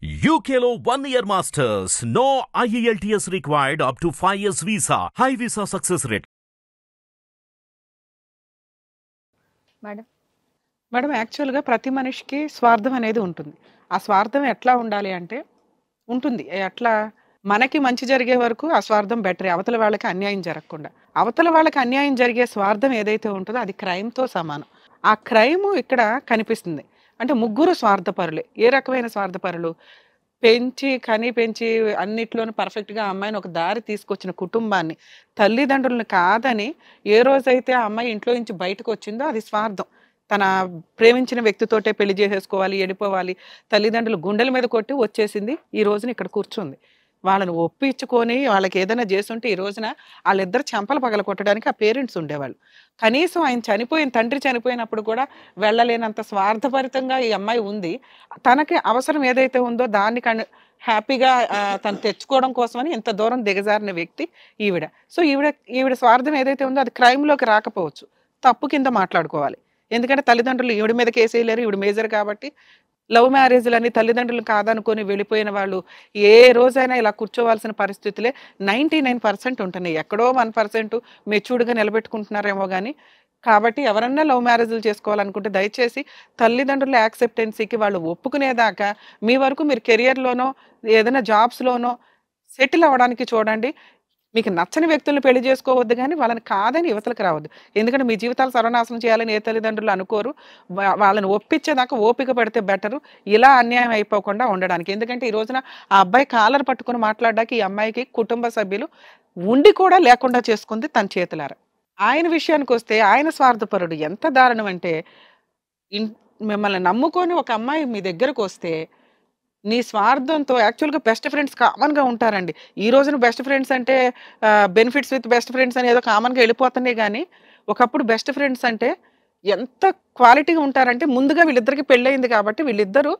UKలో 1 year masters. No IELTS required up to 5 years visa. High visa success rate. Madam madam యాక్చువల్‌గా ప్రతి మనిషికి స్వార్థం అనేది ఉంటుంది. ఆ స్వార్థం ఎట్లా ఉండాలి అంటే ఉంటుంది. ఎట్లా మనకి మంచి జరిగే వరకు ఆ స్వార్థం బెటరే. అవతల వాళ్ళకి అన్యాయం జరగకుండా. అవతల వాళ్ళకి అన్యాయం జరిగే స్వార్థం ఏదైతే ఉంటుందో అది క్రైమ్‌తో సమానం. ఆ క్రైము ఇక్కడ కనిపిస్తుంది. అంటే ముగ్గురు స్వార్థపరులే. ఏ రకమైన స్వార్థపరులు? పెంచి అన్నిట్లోనూ పర్ఫెక్ట్‌గా ఆ అమ్మాయిని ఒక దారి తీసుకొచ్చిన కుటుంబాన్ని, తల్లిదండ్రులను కాదని ఏ రోజైతే ఆ అమ్మాయి ఇంట్లో నుంచి బయటకొచ్చిందో అది స్వార్థం. తన ప్రేమించిన వ్యక్తితోటే పెళ్లి చేసేసుకోవాలి, ఎళ్ళిపోవాలి. తల్లిదండ్రులు గుండెల మీద కొట్టి వచ్చేసింది. ఈ రోజున ఇక్కడ కూర్చుంది. వాళ్ళని ఒప్పించుకొని వాళ్ళకి ఏదైనా చేసుంటే ఈ రోజున ఆళ్ళిద్దరు చెంపలు పగలగొట్టడానికి ఆ పేరెంట్స్ ఉండేవాళ్ళు. కనీసం తండ్రి చనిపోయినప్పుడు కూడా వెళ్ళలేనంత స్వార్థభరితంగా ఈ అమ్మాయి ఉంది. తనకి అవసరం ఏదైతే ఉందో దాన్ని హ్యాపీగా తను తెచ్చుకోవడం కోసమని ఇంత దూరం దిగజారిన వ్యక్తి ఈవిడ. సో ఈవిడ స్వార్థం ఏదైతే ఉందో అది క్రైమ్‌లోకి రాకపోవచ్చు. తప్పు కింద మాట్లాడుకోవాలి. ఎందుకంటే తల్లిదండ్రులు ఈవిడ మీద కేసేయలేరు. ఈవిడ మేజర్ కాబట్టి లవ్ మ్యారేజ్‌లని తల్లిదండ్రులు కాదనుకొని వెళ్ళిపోయిన వాళ్ళు ఏ రోజైనా ఇలా కూర్చోవాల్సిన పరిస్థితులే 99% ఉంటున్నాయి. ఎక్కడో 1% మెచ్యూర్డ్‌గా నిలబెట్టుకుంటున్నారేమో గానీ, కాబట్టి ఎవరన్నా లవ్ మ్యారేజ్‌లు చేసుకోవాలనుకుంటే దయచేసి తల్లిదండ్రుల యాక్సెప్టెన్సీకి వాళ్ళు ఒప్పుకునేదాకా మీ వరకు మీరు కెరియర్‌లోనో, ఏదైనా జాబ్స్‌లోనో సెటిల్ అవ్వడానికి చూడండి. మీకు నచ్చని వ్యక్తులను పెళ్లి చేసుకోవద్దు గానీ, వాళ్ళని కాదని యువతలకు రావద్దు. ఎందుకంటే మీ జీవితాలు సర్వనాశనం చేయాలని ఏ తల్లిదండ్రులు అనుకోరు. వాళ్ళని ఒప్పించేదాకా ఓపిక పడితే బెటరు. ఇలా అన్యాయం అయిపోకుండా ఉండడానికి. ఎందుకంటే ఈ రోజున ఆ అబ్బాయి కాలర్ పట్టుకొని మాట్లాడడానికి ఈ అమ్మాయికి కుటుంబ సభ్యులు ఉండి కూడా లేకుండా చేసుకుంది తన చేతులారా. ఆయన విషయానికొస్తే ఆయన స్వార్థపరుడు. ఎంత దారుణం అంటే మిమ్మల్ని నమ్ముకొని ఒక అమ్మాయి మీ దగ్గరకొస్తే నీ స్వార్థంతో యాక్చువల్‌గా బెస్ట్ ఫ్రెండ్స్ కామన్‌గా ఉంటారండి. ఈ రోజున బెస్ట్ ఫ్రెండ్స్ అంటే బెనిఫిట్స్ విత్ బెస్ట్ ఫ్రెండ్స్ అని ఏదో కామన్‌గా వెళ్ళిపోతున్నాయి గానీ, ఒకప్పుడు బెస్ట్ ఫ్రెండ్స్ అంటే ఎంత క్వాలిటీగా ఉంటారంటే ముందుగా వీళ్ళిద్దరికీ పెళ్ళయింది కాబట్టి వీళ్ళిద్దరూ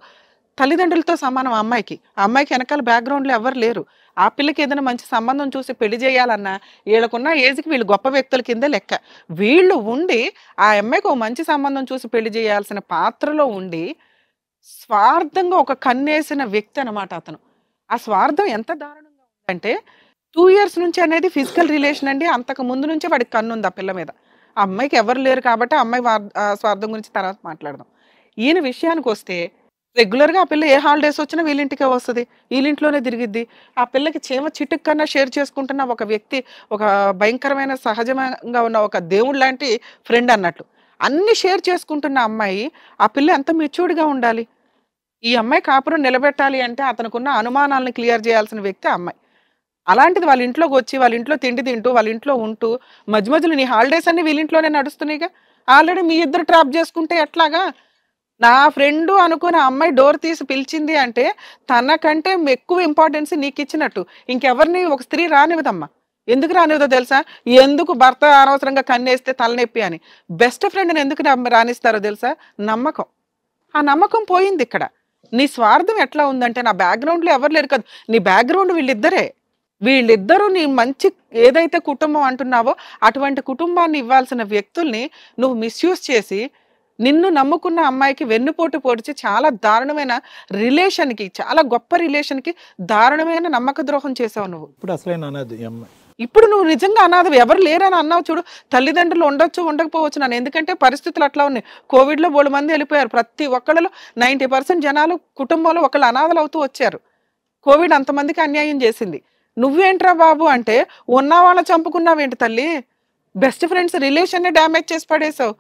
తల్లిదండ్రులతో సమానం ఆ అమ్మాయికి. ఆ అమ్మాయికి వెనకాల బ్యాక్‌గ్రౌండ్‌లో ఎవ్వరు లేరు. ఆ పిల్లకి ఏదైనా మంచి సంబంధం చూసి పెళ్లి చేయాలన్నా వీళ్ళకున్న ఏజ్‌కి వీళ్ళు గొప్ప వ్యక్తుల కిందే లెక్క. వీళ్ళు ఉండి ఆ అమ్మాయికి ఓ మంచి సంబంధం చూసి పెళ్లి చేయాల్సిన పాత్రలో ఉండి స్వార్థంగా ఒక కన్నేసిన వ్యక్తి అనమాట అతను. ఆ స్వార్థం ఎంత దారుణంగా ఉందంటే 2 ఇయర్స్ నుంచి అనేది ఫిజికల్ రిలేషన్ అండి. అంతకు ముందు నుంచే వాడికి కన్నుంది ఆ పిల్ల మీద. ఆ అమ్మాయికి ఎవరు లేరు కాబట్టి ఆ అమ్మాయి స్వార్థం గురించి తర్వాత మాట్లాడదాం. ఈయన విషయానికొస్తే రెగ్యులర్‌గా ఆ పిల్ల ఏ హాలిడేస్ వచ్చినా వీళ్ళింటికే వస్తది. వీళ్ళింట్లోనే తిరిగిద్ది. ఆ పిల్లకి చీమ చిటుకు కన్నా షేర్ చేసుకుంటున్న ఒక వ్యక్తి, ఒక భయంకరమైన సహజంగా ఉన్న ఒక దేవుడు లాంటి ఫ్రెండ్ అన్నట్లు. అన్ని షేర్ చేసుకుంటున్న అమ్మాయి, ఆ పిల్ల ఎంత మెచ్యూర్డ్‌గా ఉండాలి? ఈ అమ్మాయి కాపురం నిలబెట్టాలి అంటే అతనుకున్న అనుమానాలను క్లియర్ చేయాల్సిన వ్యక్తి ఆ అమ్మాయి. అలాంటిది వాళ్ళ ఇంట్లోకి వచ్చి వాళ్ళ ఇంట్లో తిండి తింటూ వాళ్ళ ఇంట్లో ఉంటూ మధ్యలో నీ హాలిడేస్ అన్ని వీళ్ళ ఇంట్లోనే నడుస్తున్నాయిగా. ఆల్రెడీ మీ ఇద్దరు ట్రాప్ చేసుకుంటే ఎట్లాగా? నా ఫ్రెండు అనుకుని ఆ అమ్మాయి డోర్ తీసి పిలిచింది అంటే తనకంటే ఎక్కువ ఇంపార్టెన్స్ నీకు ఇచ్చినట్టు. ఇంకెవరిని ఒక స్త్రీ రానివ్వదమ్మా. ఎందుకు రానివ్వదో తెలుసా? ఎందుకు భర్త అనవసరంగా కన్నేస్తే తలనొప్పి అని. బెస్ట్ ఫ్రెండ్ని ఎందుకు రానిస్తారో తెలుసా? నమ్మకం. ఆ నమ్మకం పోయింది ఇక్కడ. నీ స్వార్థం ఎట్లా ఉందంటే నా బ్యాక్‌గ్రౌండ్‌లో ఎవరు లేరు కాదు. నీ బ్యాక్‌గ్రౌండ్ వీళ్ళిద్దరే. వీళ్ళిద్దరూ నీ మంచి ఏదైతే కుటుంబం అంటున్నావో అటువంటి కుటుంబాన్ని ఇవ్వాల్సిన వ్యక్తుల్ని నువ్వు మిస్‌యూజ్ చేసి నిన్ను నమ్ముకున్న అమ్మాయికి వెన్నుపోటు పొడిచి చాలా దారుణమైన రిలేషన్‌కి, చాలా గొప్ప రిలేషన్‌కి దారుణమైన నమ్మక ద్రోహం చేసావు నువ్వు. ఇప్పుడు అసలైన అనాథ ఈ అమ్మాయి. ఇప్పుడు నువ్వు నిజంగా అనాథవి. ఎవరు లేరని అన్నావు చూడు. తల్లిదండ్రులు ఉండొచ్చు, ఉండకపోవచ్చు. ఎందుకంటే పరిస్థితులు అట్లా ఉన్నాయి. కోవిడ్‌లో బోలెడు మంది వెళ్ళిపోయారు. ప్రతి ఒక్కళ్ళలో 90% జనాలు కుటుంబంలో ఒకళ్ళు అనాథలు అవుతూ వచ్చారు. కోవిడ్ అంతమందికి అన్యాయం చేసింది. నువ్వేంట్రా బాబు అంటే ఉన్న వాళ్ళని చంపుకున్నావేంటి తల్లి? బెస్ట్ ఫ్రెండ్స్ రిలేషన్‌ని డ్యామేజ్ చేసి పడేసావు.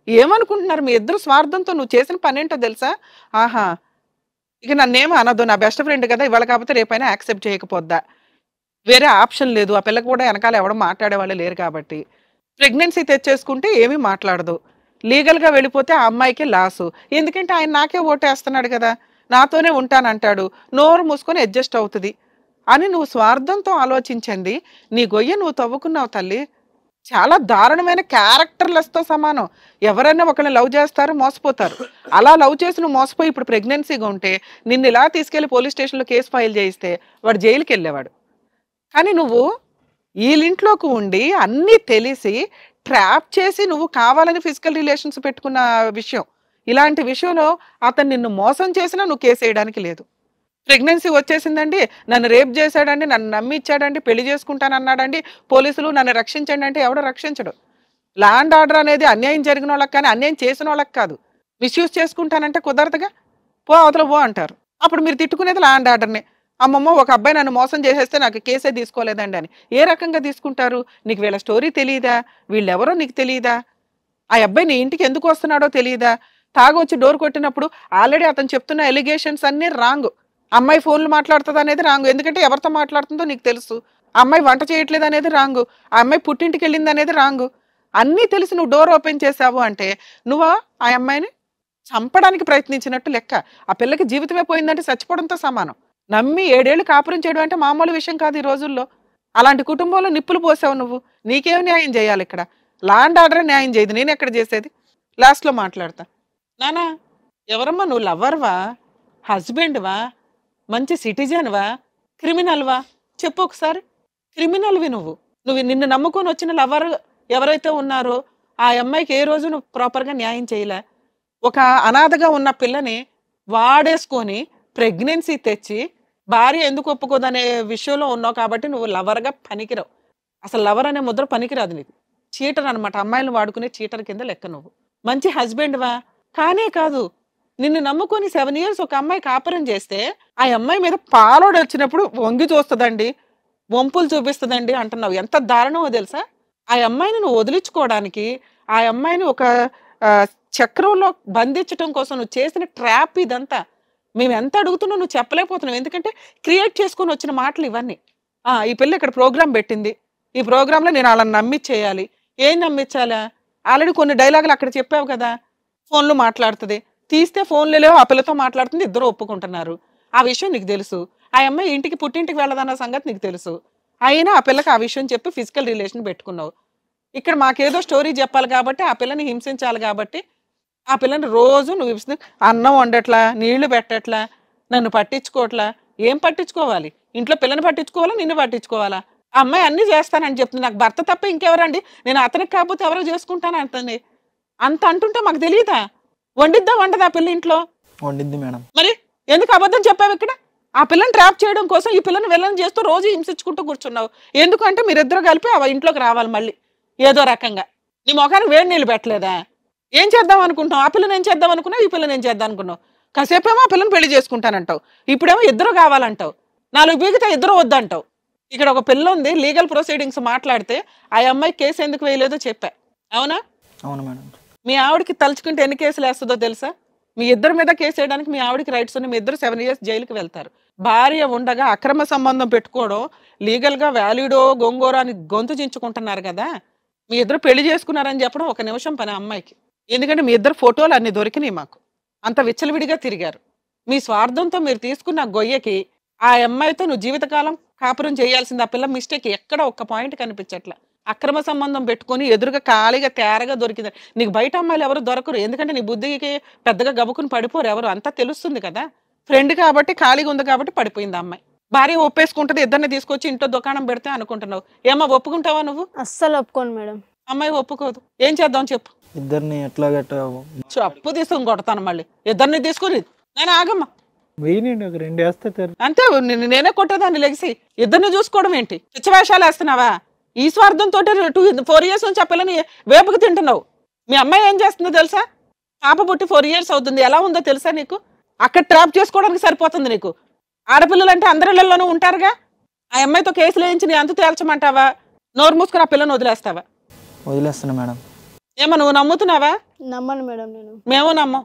ఏమనుకుంటున్నారు మీ ఇద్దరు స్వార్థంతో? నువ్వు చేసిన పనేంటో తెలుసా? ఆహా, ఇక నన్నేమో అనొద్దు, నా బెస్ట్ ఫ్రెండ్ కదా, ఇవాళ కాకపోతే రేపైనా యాక్సెప్ట్ చేయకపోద్దా? వేరే ఆప్షన్ లేదు. ఆ పిల్లకి కూడా వెనకాల ఎవడం మాట్లాడేవాళ్ళే లేరు కాబట్టి. ప్రెగ్నెన్సీ తెచ్చేసుకుంటే ఏమీ మాట్లాడదు. లీగల్‌గా వెళ్ళిపోతే ఆ అమ్మాయికే లాసు. ఎందుకంటే ఆయన నాకే ఓటేస్తున్నాడు కదా, నాతోనే ఉంటానంటాడు. నోరు మూసుకొని అడ్జస్ట్ అవుతుంది అని నువ్వు స్వార్థంతో ఆలోచించింది నీ గొయ్య నువ్వు తవ్వుకున్నావు తల్లి. చాలా దారుణమైన క్యారెక్టర్‌లెస్‌తో సమానం. ఎవరైనా ఒకళ్ళని లవ్ చేస్తారు, మోసపోతారు. అలా లవ్ చేసి నువ్వు మోసపోయి ఇప్పుడు ప్రెగ్నెన్సీగా ఉంటే నిన్ను ఇలా తీసుకెళ్లి పోలీస్ స్టేషన్‌లో కేసు ఫైల్ చేయిస్తే వాడు జైలుకి వెళ్ళేవాడు. కానీ నువ్వు వీళ్ళింట్లోకి ఉండి అన్నీ తెలిసి ట్రాప్ చేసి నువ్వు కావాలని ఫిజికల్ రిలేషన్స్ పెట్టుకున్న విషయం. ఇలాంటి విషయంలో అతను నిన్ను మోసం చేసినా నువ్వు కేసు వేయడానికి లేదు. ప్రెగ్నెన్సీ వచ్చేసిందండి, నన్ను రేప్ చేశాడండి, నన్ను నమ్మి ఇచ్చాడండి, పెళ్లి చేసుకుంటానన్నాడండి, పోలీసులు నన్ను రక్షించండి అంటే ఎవడో రక్షించడు. లా అండ్ ఆర్డర్ అనేది అన్యాయం జరిగిన వాళ్ళకి కానీ అన్యాయం చేసిన వాళ్ళకి కాదు. మిస్యూజ్ చేసుకుంటానంటే కుదరదుగా, పో అవతల పో అంటారు. అప్పుడు మీరు తిట్టుకునేది లా అండ్ ఆర్డర్ని. అమ్మమ్మో ఒక అబ్బాయి నన్ను మోసం చేసేస్తే నాకు కేసే తీసుకోలేదండి అని. ఏ రకంగా తీసుకుంటారు? నీకు వీళ్ళ స్టోరీ తెలియదా? వీళ్ళెవరో నీకు తెలియదా? ఆ అబ్బాయి నీ ఇంటికి ఎందుకు వస్తున్నాడో తెలియదా? తాగొచ్చి డోర్ కొట్టినప్పుడు ఆల్రెడీ అతను చెప్తున్న ఎలిగేషన్స్ అన్నీ రాంగ్. అమ్మాయి ఫోన్లు మాట్లాడుతుంది అనేది రాంగ్, ఎందుకంటే ఎవరితో మాట్లాడుతుందో నీకు తెలుసు. ఆ అమ్మాయి వంట చేయట్లేదు అనేది రాంగ్, ఆ అమ్మాయి పుట్టింటికి వెళ్ళింది అనేది రాంగ్. అన్నీ తెలిసి నువ్వు డోర్ ఓపెన్ చేసావు అంటే నువ్వు ఆ అమ్మాయిని చంపడానికి ప్రయత్నించినట్టు లెక్క. ఆ పిల్లకి జీవితమే పోయిందంటే చచ్చిపోవడంతో సమానం. నమ్మి 7 ఏళ్ళు కాపురం చేయడం అంటే మామూలు విషయం కాదు ఈ రోజుల్లో. అలాంటి కుటుంబంలో నిప్పులు పోసావు నువ్వు. నీకేం న్యాయం చేయాలి ఇక్కడ? లా అండ్ ఆర్డర్ న్యాయం చేయదు, నేను ఎక్కడ చేసేది? లాస్ట్లో మాట్లాడతా. నానా ఎవరమ్మా నువ్వు? లవ్వర్వా, హస్బెండ్వా, మంచి సిటిజన్వా, క్రిమినల్వా? చెప్పు ఒకసారి. క్రిమినల్వి నువ్వు. నిన్ను నమ్ముకొని వచ్చిన లవర్ ఎవరైతే ఉన్నారో ఆ అమ్మాయికి ఏ రోజు నువ్వు ప్రాపర్గా న్యాయం చేయలే. ఒక అనాథగా ఉన్న పిల్లని వాడేసుకొని ప్రెగ్నెన్సీ తెచ్చి భార్య ఎందుకు ఒప్పుకోదనే విషయంలో ఉన్నావు కాబట్టి నువ్వు లవర్గా పనికిరావు. అసలు లవర్ అనే ముద్ర పనికిరాదు నీకు. చీటర్ అనమాట, అమ్మాయిలను వాడుకునే చీటర్ కింద లెక్క నువ్వు. మంచి హస్బెండ్వా కానే కాదు, నిన్ను నమ్ముకొని 7 years ఒక అమ్మాయి కాపురం చేస్తే ఆ అమ్మాయి మీద పాలోడు వచ్చినప్పుడు వంగి చూస్తుందండి, వంపులు చూపిస్తుందండి అంటున్నావు. ఎంత దారుణమో తెలుసా? ఆ అమ్మాయిని నువ్వు వదిలించుకోవడానికి, ఆ అమ్మాయిని ఒక చక్రంలో బంధించడం కోసం నువ్వు చేసిన ట్రాప్ ఇదంతా. మేము ఎంత అడుగుతున్నా నువ్వు చెప్పలేకపోతున్నావు, ఎందుకంటే క్రియేట్ చేసుకొని వచ్చిన మాటలు ఇవన్నీ. ఈ పిల్ల ఇక్కడ ప్రోగ్రామ్ పెట్టింది, ఈ ప్రోగ్రాంలో నేను వాళ్ళని నమ్మిచ్చేయాలి. ఏం నమ్మించాలా? ఆల్రెడీ కొన్ని డైలాగులు అక్కడ చెప్పావు కదా. ఫోన్లు మాట్లాడుతుంది, తీస్తే ఫోన్లు లేవు, ఆ పిల్లతో మాట్లాడుతుంది, ఇద్దరు ఒప్పుకుంటున్నారు. ఆ విషయం నీకు తెలుసు. ఆ అమ్మాయి ఇంటికి పుట్టింటికి వెళ్ళదన్న సంగతి నీకు తెలుసు. అయినా ఆ పిల్లకి ఆ విషయం చెప్పి ఫిజికల్ రిలేషన్ పెట్టుకున్నావు. ఇక్కడ మాకేదో స్టోరీ చెప్పాలి కాబట్టి, ఆ పిల్లని హింసించాలి కాబట్టి ఆ పిల్లని రోజు నువ్వు అన్నం వండట్లా, నీళ్లు పెట్టట్లా, నన్ను పట్టించుకోవట్లా. ఏం పట్టించుకోవాలి? ఇంట్లో పిల్లని పట్టించుకోవాలా, నిన్ను పట్టించుకోవాలా? ఆ అమ్మాయి అన్నీ చేస్తానని చెప్తుంది. నాకు భర్త తప్ప ఇంకెవరండి, నేను అతనికి కాకపోతే ఎవరో చేసుకుంటాను అంటుంది. అంత అంటుంటే మాకు తెలియదా? వండిద్దా వండదా ఆ పిల్ల ఇంట్లో? వండిద్ది మేడం. మరి ఎందుకు అబద్ధం చెప్పావు ఇక్కడ? ఆ పిల్లని ట్రాప్ చేయడం కోసం ఈ పిల్లని వెళ్ళని చేస్తూ రోజు హింసించుకుంటూ కూర్చున్నావు. ఎందుకంటే మీరిద్దరు కలిపి ఆ ఇంట్లోకి రావాలి మళ్ళీ ఏదో రకంగా. నీ మొఖానికి వేడి నీళ్ళు పెట్టలేదా? ఏం చేద్దాం అనుకుంటున్నావు? ఆ పిల్లని ఏం చేద్దాం అనుకున్నావు, ఈ పిల్లని ఏం చేద్దాం అనుకున్నావు? కాసేపేమో ఆ పిల్లని పెళ్లి చేసుకుంటానంటావు, ఇప్పుడేమో ఇద్దరు కావాలంటావు. 4 బీగితే ఇద్దరు వద్దంటావు. ఇక్కడ ఒక పిల్ల ఉంది, లీగల్ ప్రొసీడింగ్స్ మాట్లాడితే ఆ అమ్మాయి కేసు ఎందుకు వేయలేదో చెప్పా, అవునా? అవును మేడం. మీ ఆవిడకి తలుచుకుంటే ఎన్ని కేసులు వేస్తుందో తెలుసా? మీ ఇద్దరి మీద కేసు వేయడానికి మీ ఆవిడకి రైట్స్ ఉన్నాయి. మీ ఇద్దరు 7 years జైలుకి వెళ్తారు. భార్య ఉండగా అక్రమ సంబంధం పెట్టుకోవడం లీగల్గా వ్యాలిడో గొంగోరో అని గొంతు చించుకుంటున్నారు కదా. మీ ఇద్దరు పెళ్లి చేసుకున్నారని చెప్పడం 1 నిమిషం పని అమ్మాయికి. ఎందుకంటే మీ ఇద్దరు ఫోటోలు అన్ని దొరికినాయి మాకు. అంత విచ్చలవిడిగా తిరిగారు. మీ స్వార్థంతో మీరు తీసుకున్న గొయ్యకి ఆ అమ్మాయితో నువ్వు జీవితకాలం కాపురం చేయాల్సింది. ఆ పిల్ల మిస్టేక్ ఎక్కడ ఒక్క పాయింట్ కనిపించట్లా. అక్రమ సంబంధం పెట్టుకొని ఎదురుగా ఖాళీగా తేరగా దొరికింది. నీకు బయట అమ్మాయిలు ఎవరు దొరకరు, ఎందుకంటే నీ బుద్ధికి పెద్దగా గబుకుని పడిపోరు ఎవరు, అంతా తెలుస్తుంది కదా. ఫ్రెండ్ కాబట్టి ఖాళీగా ఉంది కాబట్టి పడిపోయింది అమ్మాయి. భార్య ఒప్పేసుకుంటుంది, ఇద్దరిని తీసుకొచ్చి ఇంట్లో దుకాణం పెడితే అనుకుంటున్నావు. ఏమో ఒప్పుకుంటావా నువ్వు? అస్సలు ఒప్పుకోను మేడం. అమ్మాయి ఒప్పుకోదు. ఏం చేద్దాం చెప్పు? ఇద్దరిని ఎట్లా అప్పు తీసుకొని కొడతాను మళ్ళీ. ఇద్దరిని తీసుకుని నేను ఆగమ్మా వెయ్యండి, ఒక 2 వేస్తే అంతే. నేనే కొట్టేదాన్ని లెగిసి. ఇద్దరిని చూసుకోవడం ఏంటి? పిచ్చవేషాలు వేస్తున్నావా? ఈ స్వార్థంతో 4 years నుంచి ఆ పిల్లని వేపుకు తింటున్నావు. మీ అమ్మాయి ఏం చేస్తుందో తెలుసా? పాప పుట్టి 4 years అవుతుంది. ఎలా ఉందో తెలుసా నీకు? అక్కడ ట్రాప్ చేసుకోవడానికి సరిపోతుంది నీకు. ఆడపిల్లలు అంటే అందరిళ్లలోనూ ఉంటారుగా. ఆ అమ్మాయితో కేసులు వేయించి నీ అంతు తేల్చమంటావా? నోరు మూసుకుని ఆ పిల్లని వదిలేస్తావా? వదిలేస్తున్నా మేడం. ఏమో నువ్వు నమ్ముతున్నావా? నమ్మను మేడం. నేను మేము నమ్మం.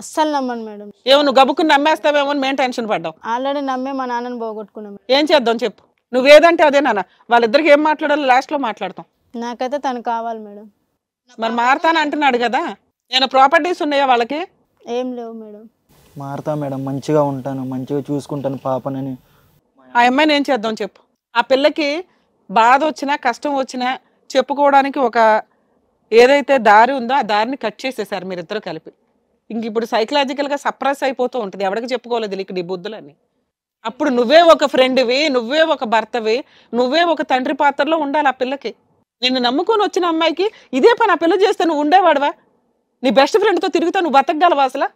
అస్సలు నమ్మను మేడం. ఏమో నువ్వు గబుక్కుని నమ్మేస్తావేమో అని మేము టెన్షన్ పడ్డాం. ఆల్రెడీ నమ్మే మా నాన్నని పోగొట్టుకున్నాం. ఏం చేద్దాం చెప్పు? నువ్వేదంటే అదే నాన్న. వాళ్ళిద్దరికి ఏం మాట్లాడాలో లాస్ట్లో మాట్లాడతాం. నాకైతే తను కావాలి మేడం. మరి మారతాను అంటున్నాడు కదా. నేను ప్రాపర్టీస్ ఉన్నాయా వాళ్ళకి? ఏం లేవు మేడం. మారుతా మేడం, మంచిగా ఉంటాను, మంచిగా చూసుకుంటాను పాపనని. ఆ అమ్మాయిని ఏం చేద్దాం చెప్పు? ఆ పిల్లకి బాధ వచ్చినా కష్టం వచ్చినా చెప్పుకోవడానికి ఒక ఏదైతే దారి ఉందో ఆ దారిని కట్ చేసేసారు మీరిద్దరు కలిపి. ఇంక ఇప్పుడు సైకలాజికల్గా సప్రెస్ అయిపోతూ ఉంటుంది. ఎవరికి చెప్పుకోలేదు ఇక్కడ ఈ బుద్ధులని. అప్పుడు నువ్వే ఒక ఫ్రెండ్వి, నువ్వే ఒక భర్తవి, నువ్వే ఒక తండ్రి పాత్రలో ఉండాలి ఆ పిల్లకి. నిన్ను నమ్ముకొని వచ్చిన అమ్మాయికి ఇదే పని ఆ పిల్ల చేస్తే నువ్వు ఉండేవాడువా? నీ బెస్ట్ ఫ్రెండ్తో తిరుగుతా నువ్వు బతకగలవా? అసలు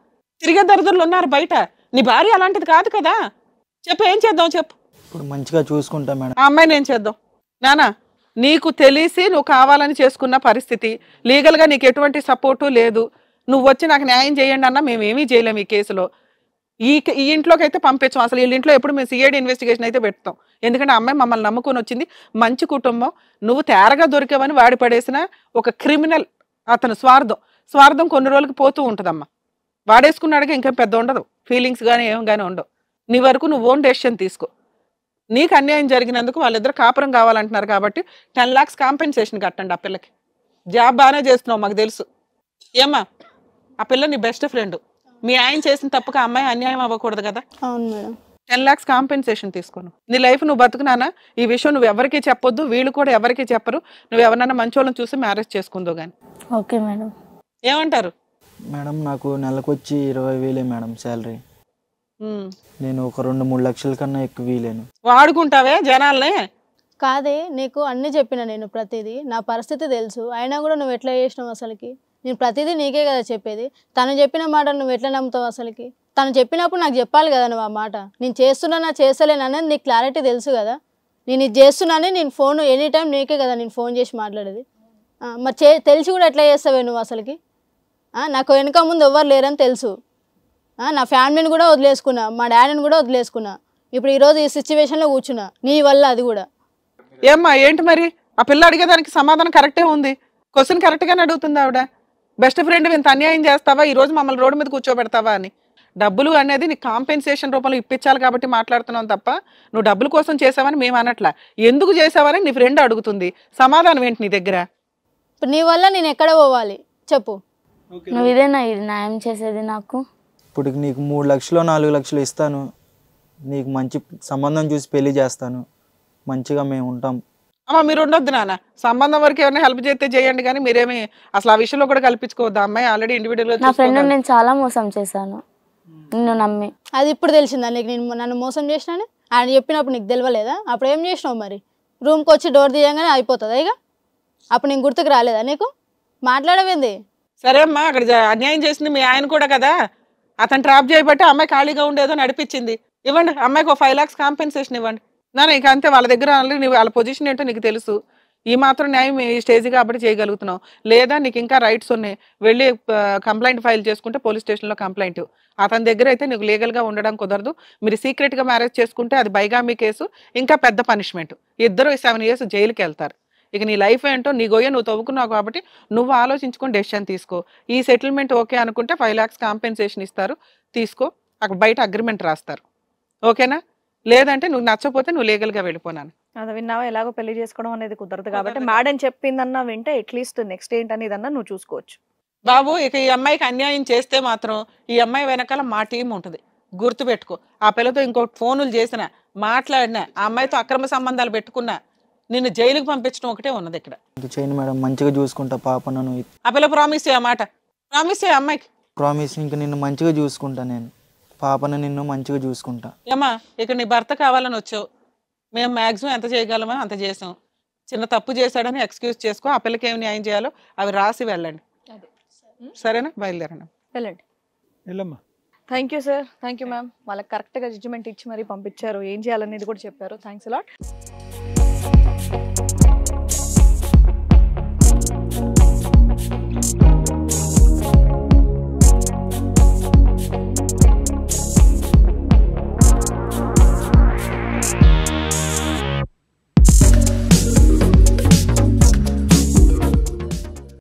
తిరిగే దరిద్రులు ఉన్నారు బయట. నీ భార్య అలాంటిది కాదు కదా. చెప్పు, ఏం చేద్దాం చెప్పు. ఇప్పుడు మంచిగా చూసుకుంటా మేడం. ఆ అమ్మాయిని ఏం చేద్దాం? నానా, నీకు తెలిసి నువ్వు కావాలని చేసుకున్న పరిస్థితి, లీగల్గా నీకు ఎటువంటి సపోర్టు లేదు, నువ్వు వచ్చి నాకు న్యాయం చేయండి అన్నా మేమేమీ చేయలేము ఈ కేసులో. ఈ ఇంట్లోకి అయితే పంపించాం. అసలు వీళ్ళ ఇంట్లో ఎప్పుడు మేము సిఐడి ఇన్వెస్టిగేషన్ అయితే పెడతాం. ఎందుకంటే ఆ అమ్మాయి మమ్మల్ని నమ్ముకొని వచ్చింది, మంచి కుటుంబం. నువ్వు తేరగా దొరికావని వాడి పడేసిన ఒక క్రిమినల్ అతను స్వార్థం కొన్ని రోజులకి పోతూ ఉంటుందమ్మా. వాడేసుకున్నాడుగా ఇంకేం పెద్ద ఉండదు, ఫీలింగ్స్ కానీ ఏం కానీ ఉండవు. నీ వరకు నువ్వు ఓన్ డెసిషన్ తీసుకో. నీకు అన్యాయం జరిగినందుకు వాళ్ళిద్దరు కాపురం కావాలంటున్నారు కాబట్టి 10 lakhs కాంపెన్సేషన్ కట్టండి ఆ పిల్లకి. జాబ్ బాగానే చేస్తున్నావు మాకు తెలుసు. ఏమ్మా, ఆ పిల్ల నీ బెస్ట్ ఫ్రెండ్, మీ ఆయన చేసిన తప్పుగా అమ్మాయి అన్యాయం అవ్వకూడదు కదా. అవును మేడం. 10 lakhs కాంపెన్సేషన్ తీసుకోను. నీ లైఫ్ నువ్వు బతుకునానా, ఈ విషయం నువ్వు ఎవరికి చెప్పొద్దు, వీళ్ళు కూడా ఎవరికి చెప్పరు. నువ్వు ఎవరన్నా మంచోళ్ళని చూసి మ్యారేజ్ చేసుకుందో గానీ. Okay madam. ఏమంటారు మేడం నాకు నెలకొచ్చి 20,000 మేడం శాలరీ. నేను ఒక 2-3 లక్షల కన్నా ఎక్కువ వీలేను. వాడుకుంటావే జనాల్ని? కాదే, నీకు అన్నీ చెప్పిన నేను, ప్రతిదీ నా పరిస్థితి తెలుసు. అయినా కూడా నువ్వు ఎట్లా చేసినావు అసలుకి? నేను ప్రతిదీ నీకే కదా చెప్పేది. తను చెప్పిన మాటలు నువ్వు ఎట్లా నమ్ముతావు అసలుకి? తను చెప్పినప్పుడు నాకు చెప్పాలి కదా నువ్వు ఆ మాట. నేను చేస్తున్నానా చేస్తలేను అనేది నీకు క్లారిటీ తెలుసు కదా. నేను ఇది చేస్తున్నానే, నేను ఫోన్ ఎనీ టైం నీకే కదా నేను ఫోన్ చేసి మాట్లాడేది. మరి తెలిసి కూడా ఎట్లా చేస్తావే నువ్వు అసలుకి? నాకు వెనక ముందు ఎవ్వరు లేరని తెలుసు. నా ఫ్యామిలీని కూడా వదిలేసుకున్నా, మా డాడీని కూడా వదిలేసుకున్నా. ఇప్పుడు ఈరోజు ఈ సిచ్యువేషన్లో కూర్చున్నా నీ వల్ల. అది కూడా ఏమ్మా ఏంటి మరి? ఆ పిల్ల అడిగేదానికి సమాధానం కరెక్టే ఉంది, క్వశ్చన్ కరెక్ట్గానే అడుగుతుంది ఆవిడ. బెస్ట్ ఫ్రెండ్ ఇంత అన్యాయం చేస్తావా, ఈరోజు మమ్మల్ని రోడ్డు మీద కూర్చోబెడతావా అని. డబ్బులు అనేది నీకు కాంపెన్సేషన్ రూపంలో ఇప్పించాలి కాబట్టి మాట్లాడుతున్నావు తప్ప నువ్వు డబ్బుల కోసం చేసావని మేము అనట్లా. ఎందుకు చేసావని నీ ఫ్రెండ్ అడుగుతుంది. సమాధానం ఏంటి నీ దగ్గర? ఇప్పుడు నీ వల్ల నేను ఎక్కడ పోవాలి చెప్పు? నువ్వు ఇదేనా ఇది న్యాయం చేసేది నాకు? ఇప్పుడు నీకు 3 లక్షలు 4 లక్షలు ఇస్తాను, నీకు మంచి సంబంధం చూసి పెళ్లి చేస్తాను, మంచిగా మేము ఉంటాం. అమ్మ మీరు ఉండొద్దు నాన్న, సంబంధం వరకు ఏమైనా హెల్ప్ చేస్తే చేయండి కానీ మీరేమి అసలు ఆ విషయంలో కూడా కల్పించుకోవద్దు. అమ్మాయి ఆల్రెడీ ఇండివిజువల్. నా ఫ్రెండ్ నేను చాలా మోసం చేశాను నిన్ను నమ్మి. అది ఇప్పుడు తెలిసిందా నీకు నేను నన్ను మోసం చేసినాను? ఆయన చెప్పినప్పుడు నీకు తెలియలేదా? అప్పుడు ఏం చేసినావు మరి? రూమ్కి వచ్చి డోర్ తీయగానే అయిపోతుందా ఇక? అప్పుడు నేను గుర్తుకు రాలేదా నీకు? మాట్లాడవేంది? సరే అమ్మా, అక్కడ అన్యాయం చేసింది మీ ఆయన కూడా కదా. అతను ట్రాప్ చేయబట్టి అమ్మాయి ఖాళీగా ఉండేదో నడిపించింది. ఇవ్వండి అమ్మాయికి ఒక 5 lakhs కాంపెన్సేషన్ ఇవ్వండి. నాన్న ఇక అంతే, వాళ్ళ దగ్గర నువ్వు వాళ్ళ పొజిషన్ ఏంటో నీకు తెలుసు. ఈ మాత్రం న్యాయం ఈ స్టేజ్ కాబట్టి చేయగలుగుతున్నావు. లేదా నీకు ఇంకా రైట్స్ ఉన్నాయి, వెళ్ళి కంప్లైంట్ ఫైల్ చేసుకుంటే పోలీస్ స్టేషన్లో కంప్లైంట్. అతని దగ్గర అయితే నీకు లీగల్గా ఉండడం కుదరదు. మీరు సీక్రెట్గా మ్యారేజ్ చేసుకుంటే అది బైగామీ కేసు, ఇంకా పెద్ద పనిష్మెంట్. ఇద్దరు 7 years జైలుకి వెళ్తారు. ఇక నీ లైఫ్ ఏంటో నీ గొయ్య నువ్వు తవ్వుకున్నావు కాబట్టి నువ్వు ఆలోచించుకొని డెసిషన్ తీసుకో. ఈ సెటిల్మెంట్ ఓకే అనుకుంటే 5 lakhs కాంపెన్సేషన్ ఇస్తారు, తీసుకో. అక్కడ బయట అగ్రిమెంట్ రాస్తారు, ఓకేనా? లేదంటే నువ్వు నచ్చపోతే నువ్వు లీగల్గా వెళ్ళిపోనాను. అది విన్నావా? ఎలాగో పెళ్లి చేసుకోవడం అనేది కుదరదు కాబట్టి మేడం చెప్పిందన్నా వింటే అట్లీస్ట్ నెక్స్ట్ ఏంటనేదన్నా నువ్వు చూసుకోవచ్చు. బాబు ఇక ఈ అమ్మాయికి అన్యాయం చేస్తే మాత్రం ఈ అమ్మాయి వెనకాల మా టీం ఉంటుంది, గుర్తుపెట్టుకో. ఆ పిల్లతో ఇంకో ఫోనులు చేసిన మాట్లాడినా, ఆ అమ్మాయితో అక్రమ సంబంధాలు పెట్టుకున్నా, నిన్ను జైలుకి పంపించడం ఒకటే ఉన్నది ఇక్కడ. చేయను మేడం, మంచిగా చూసుకుంటా పాపను. ఆ పిల్ల ప్రామిస్ చేయ మాట, ప్రామిస్ చేయ అమ్మాయికి. ప్రామిస్, ఇంకా నిన్ను మంచిగా చూసుకుంటా, నేను పాపను నిన్ను మంచిగా చూసుకుంటా. ఏమ్మా ఇక్కడ నీ భర్త కావాలని వచ్చావు, మేము మ్యాక్సిమం ఎంత చేయగలమో అంత చేసాం. చిన్న తప్పు చేశాడని ఎక్స్క్యూజ్ చేసుకో. ఆ పిల్లకి ఏమి న్యాయం చేయాలో అవి రాసి వెళ్ళండి, సరేనా? బయలుదేరండి, వెళ్ళండి. వెళ్ళమ్మా. Thank you sir, thank you ma'am. వాళ్ళకి కరెక్ట్గా జడ్జిమెంట్ ఇచ్చి మరీ పంపించారు, ఏం చేయాలనేది కూడా చెప్పారు. Thanks a lot.